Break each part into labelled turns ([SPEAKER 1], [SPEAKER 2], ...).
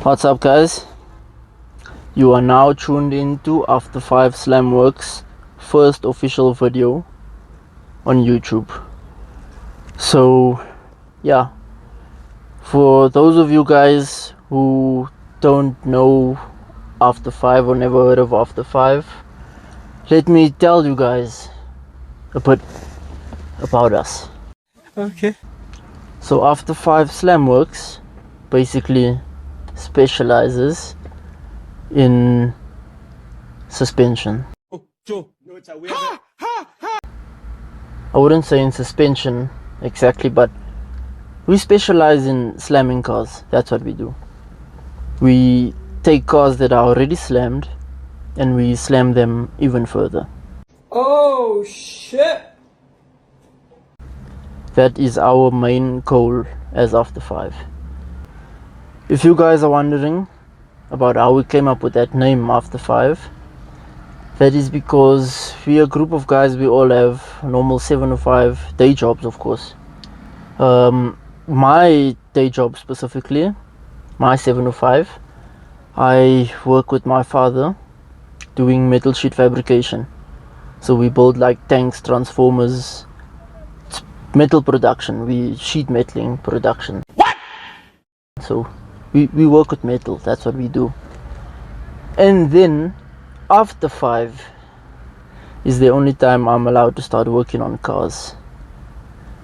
[SPEAKER 1] What's up, guys? You are now tuned into After 5 Slamworks' first official video on YouTube. So yeah, for those of you guys who don't know After 5 or never heard of After 5, let me tell you guys a bit about us.
[SPEAKER 2] Okay.
[SPEAKER 1] So After 5 Slamworks basically specializes in suspension. I wouldn't say in suspension exactly, but we specialize in slamming cars. That's what we do. We take cars that are already slammed and we slam them even further.
[SPEAKER 2] Oh shit!
[SPEAKER 1] That is our main goal as After 5. If you guys are wondering about how we came up with that name After 5, that is because we're a group of guys. We all have normal 7 to 5 day jobs, of course. My day job specifically, my 7 to 5, I work with my father doing metal sheet fabrication. So we build like tanks, transformers, metal production. We sheet metaling production. What? So we work with metal. That's what we do. And then After 5 is the only time I'm allowed to start working on cars,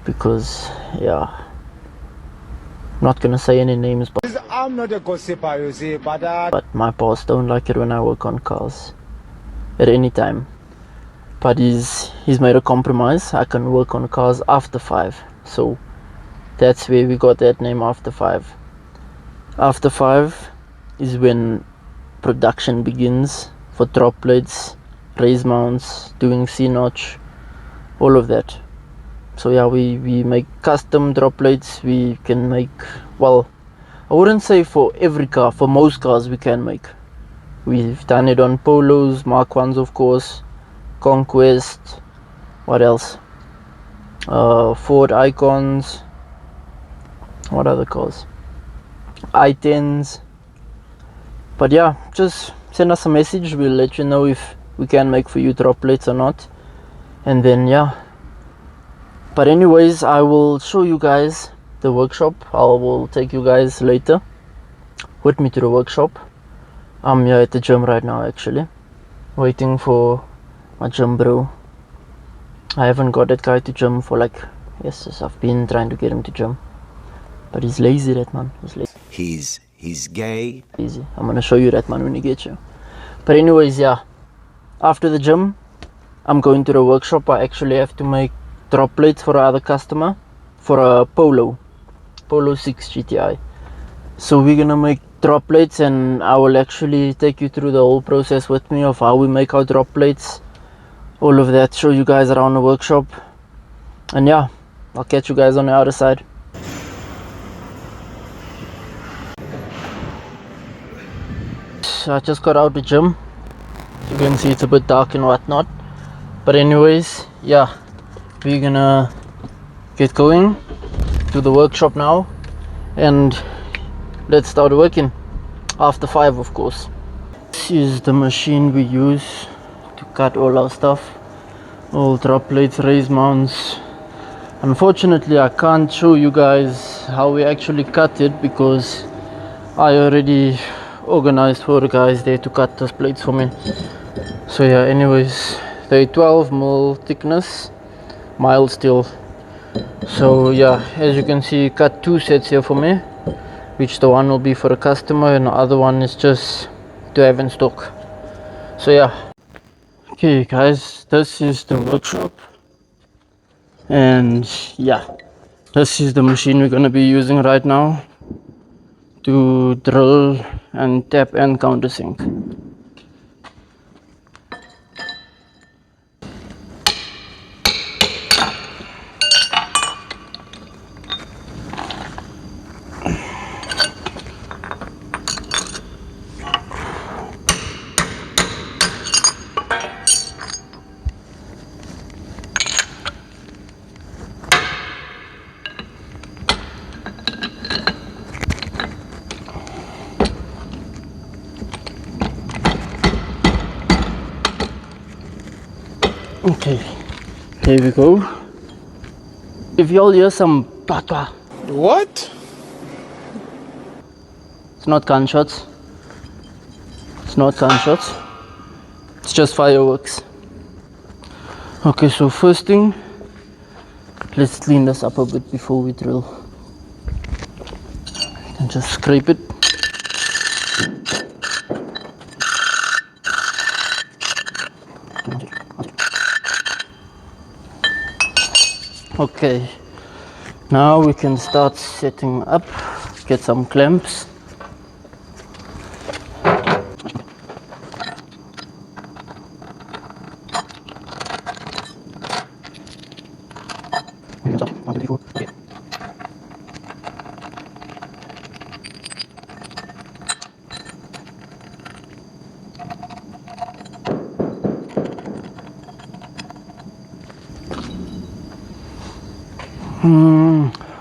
[SPEAKER 1] because yeah, I'm not gonna say any names, but
[SPEAKER 3] I'm not a gossiper, you see, but
[SPEAKER 1] my boss don't like it when I work on cars at any time. But he's made a compromise. I can work on cars after 5, so that's where we got that name, After 5. After 5 is when production begins for drop plates, raise mounts, doing C-notch, all of that. So yeah, we make custom drop plates. We can make, well, I wouldn't say for every car, for most cars we can make. We've done it on Polos, Mark 1s of course, Conquest, what else? Ford Icons, what other cars? I-10s. But yeah, just send us a message. We'll let you know if we can make for you drop plates or not. And then yeah. But anyways, I will show you guys the workshop. I will take you guys later with me to the workshop. I'm here at the gym right now, actually, waiting for my gym bro. I haven't got that guy to gym for like, yes, I've been trying to get him to gym, but he's lazy, that man. He's lazy.
[SPEAKER 4] He's gay.
[SPEAKER 1] Lazy. I'm gonna show you that man when he gets you. But anyways, yeah, after the gym I'm going to the workshop. I actually have to make drop plates for another customer for a Polo 6 GTI. So we're gonna make drop plates, and I will actually take you through the whole process with me of how we make our drop plates, all of that, show you guys around the workshop. And yeah, I'll catch you guys on the other side. I just got out the gym. You can see it's a bit dark and whatnot, but anyways, yeah, we're gonna get going to the workshop now and let's start working. After 5, of course. This is the machine we use to cut all our stuff, all drop plates, raise mounts. Unfortunately I can't show you guys how we actually cut it because I already organized for the guys there to cut those plates for me. So yeah, anyways, they're 12mm thickness, mild steel. So yeah, as you can see, cut 2 sets here for me, which the one will be for a customer and the other one is just to have in stock. So yeah. Okay guys, this is the workshop, and yeah, this is the machine we're gonna be using right now to drill and tap and countersink. Okay, here we go. If y'all hear some pata,
[SPEAKER 2] What?
[SPEAKER 1] it's not gunshots. It's not gunshots. It's just fireworks. Okay, so first thing, let's clean this up a bit before we drill. And just scrape it. Okay, now we can start setting up, get some clamps.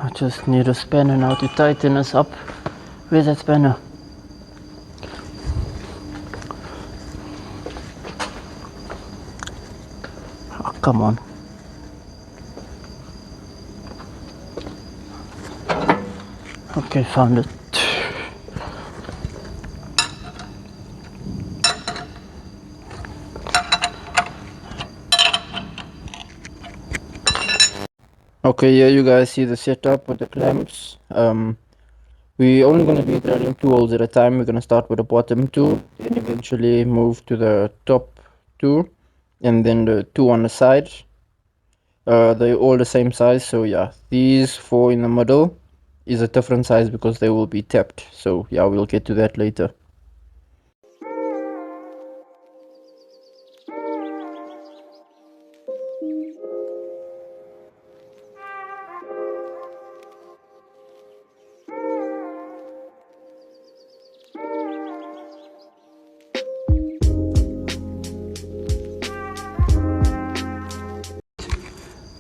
[SPEAKER 1] I just need a spanner now to tighten us up. Where's that spanner? Oh, come on. Okay, found it. Okay, here you guys see the setup with the clamps. We're only going to be drilling 2 holes at a time. We're going to start with the bottom 2, then eventually move to the top 2, and then the 2 on the side. They're all the same size, so yeah, these 4 in the middle is a different size because they will be tapped. So yeah, we'll get to that later.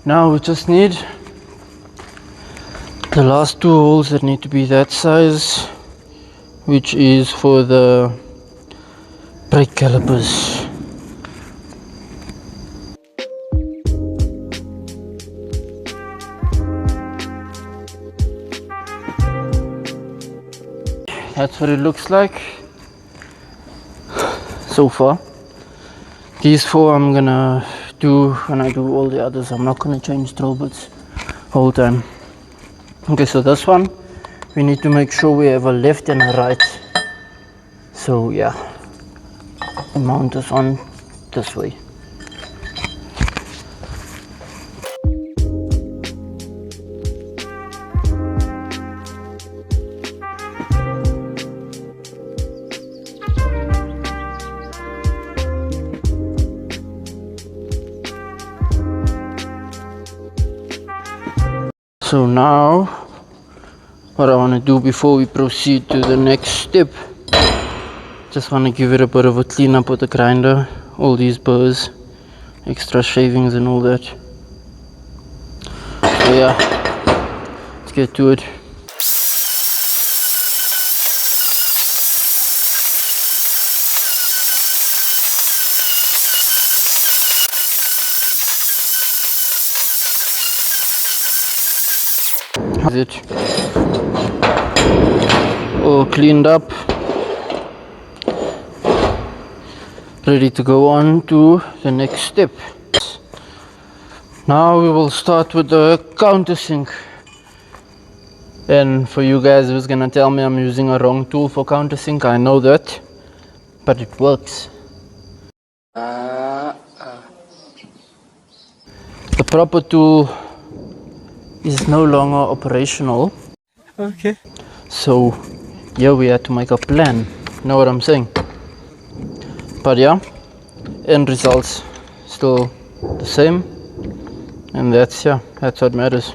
[SPEAKER 1] Now we just need the last 2 holes that need to be that size, which is for the brake calipers. That's what it looks like so far. These 4 I'm gonna do when I do all the others. I'm not gonna change drill bits whole time. Okay, so this one we need to make sure we have a left and a right. So yeah, the mount is on this way. So now, what I want to do before we proceed to the next step, just want to give it a bit of a clean up with the grinder, all these burrs, extra shavings and all that. So yeah, let's get to it. How's it? All cleaned up, ready to go on to the next step. Now we will start with the countersink. And for you guys who's gonna tell me I'm using a wrong tool for countersink, I know that, but it works. The proper tool is no longer operational.
[SPEAKER 2] Okay.
[SPEAKER 1] So yeah, we had to make a plan. Know what I'm saying? But yeah, end results still the same, and that's what matters.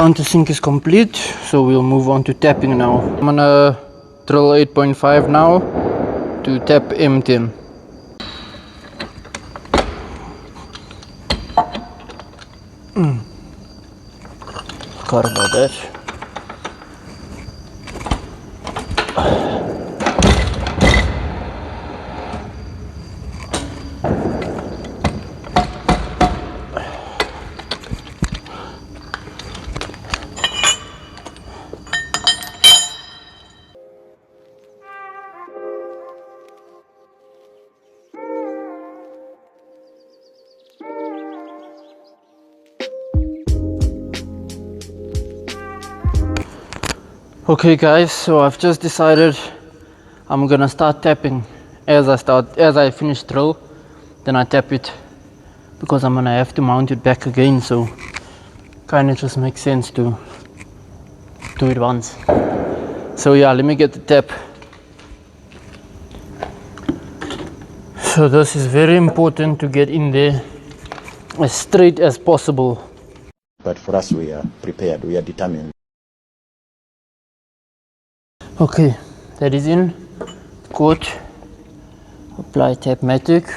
[SPEAKER 1] Countersink is complete, so we'll move on to tapping now. I'm gonna drill 8.5 now to tap M10. Forgot about that. Okay guys, so I've just decided I'm gonna start tapping as I finish drill, then I tap it because I'm gonna have to mount it back again, so kinda just makes sense to do it once. So yeah, let me get the tap. So this is very important to get in there as straight as possible.
[SPEAKER 4] But for us, we are prepared, we are determined.
[SPEAKER 1] Okay, that is in. Good. Apply Tapmatic.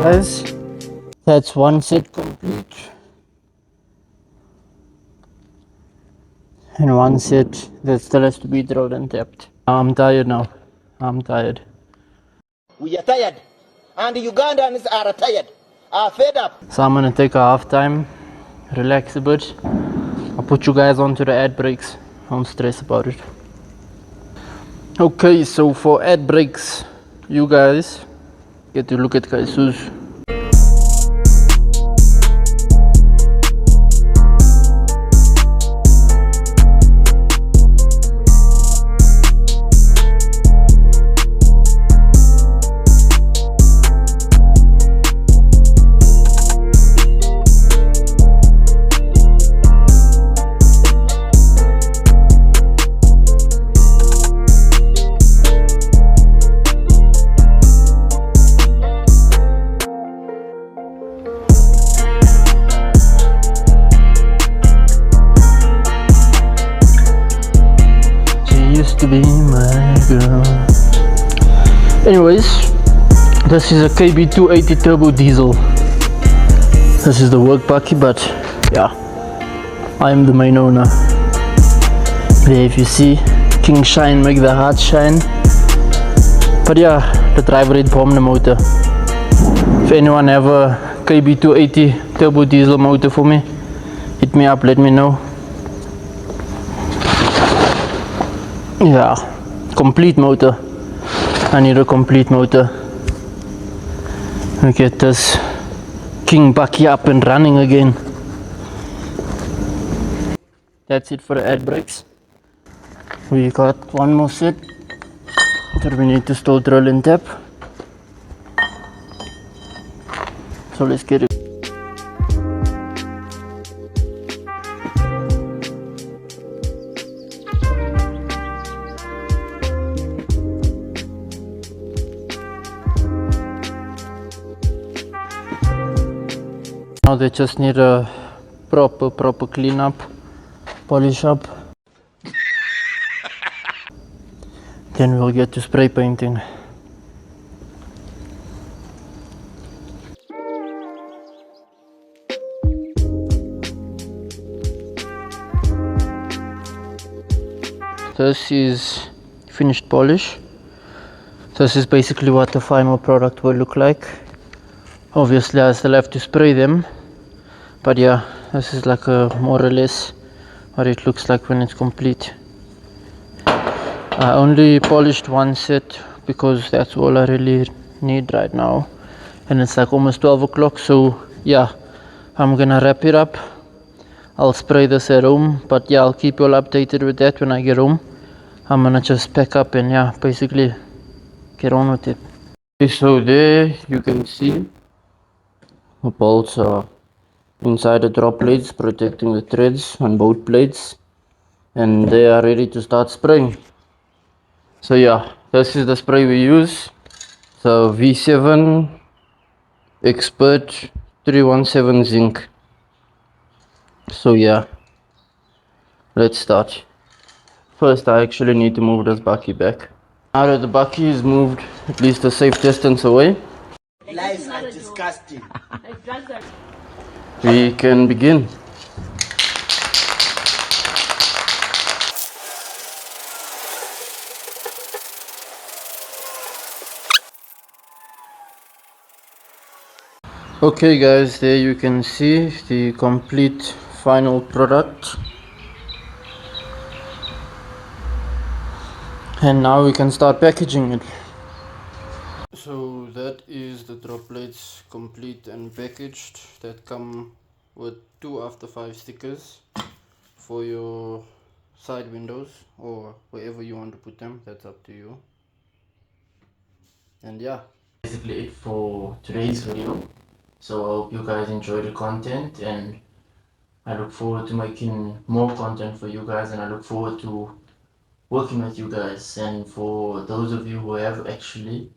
[SPEAKER 1] Guys, that's one set complete, and one set that still has to be drilled and tapped. I'm tired now. I'm tired.
[SPEAKER 5] We are tired, and the Ugandans are tired, are fed up.
[SPEAKER 1] So I'm gonna take a half time, relax a bit. I'll put you guys onto the ad breaks. Don't stress about it. Okay, so for ad breaks, you guys get to look at Kaisu's. To be my girl. Anyways, this is a KB280 turbo diesel. This is the work bucky, but yeah, I am the main owner. There, if you see, King Shine make the heart shine. But yeah, the driver rate bomb the motor. If anyone have a KB280 turbo diesel motor for me, hit me up, let me know. Yeah, complete motor. I need a complete motor. We get this King Bucky up and running again. That's it for the ad breaks. We got one more set that we need to still drill and tap. So let's get it. Now they just need a proper clean up, polish up. Then we'll get to spray painting. This is finished polish. This is basically what the final product will look like. Obviously I still have to spray them, but yeah, this is like a more or less what it looks like when it's complete. I only polished one set because that's all I really need right now, and it's like almost 12 o'clock, so yeah, I'm gonna wrap it up. I'll spray this at home, but yeah, I'll keep you all updated with that when I get home. I'm gonna just pack up and yeah, basically get on with it. Okay, so there you can see the bolts are inside the drop plates, protecting the threads on both plates, and they are ready to start spraying. So yeah, this is the spray we use. So V7 Expert 317 zinc. So yeah, let's start. First I actually need to move this bucky back. Now that the bucky is moved at least a safe distance away,
[SPEAKER 5] Lies are disgusting.
[SPEAKER 1] we can begin. Okay guys, there you can see the complete final product, and now we can start packaging it. So that is the drop plates complete and packaged, that come with 2 after 5 stickers for your side windows or wherever you want to put them, that's up to you. And yeah, basically it for today's video. So I hope you guys enjoy the content, and I look forward to making more content for you guys, and I look forward to working with you guys. And for those of you who have actually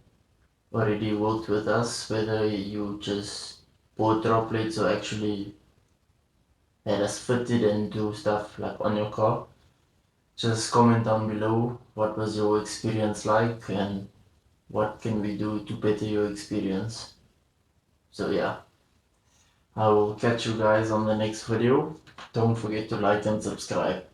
[SPEAKER 1] already worked with us, whether you just bought drop plates or actually had us fitted and do stuff like on your car, just comment down below what was your experience like and what can we do to better your experience. So yeah, I will catch you guys on the next video. Don't forget to like and subscribe.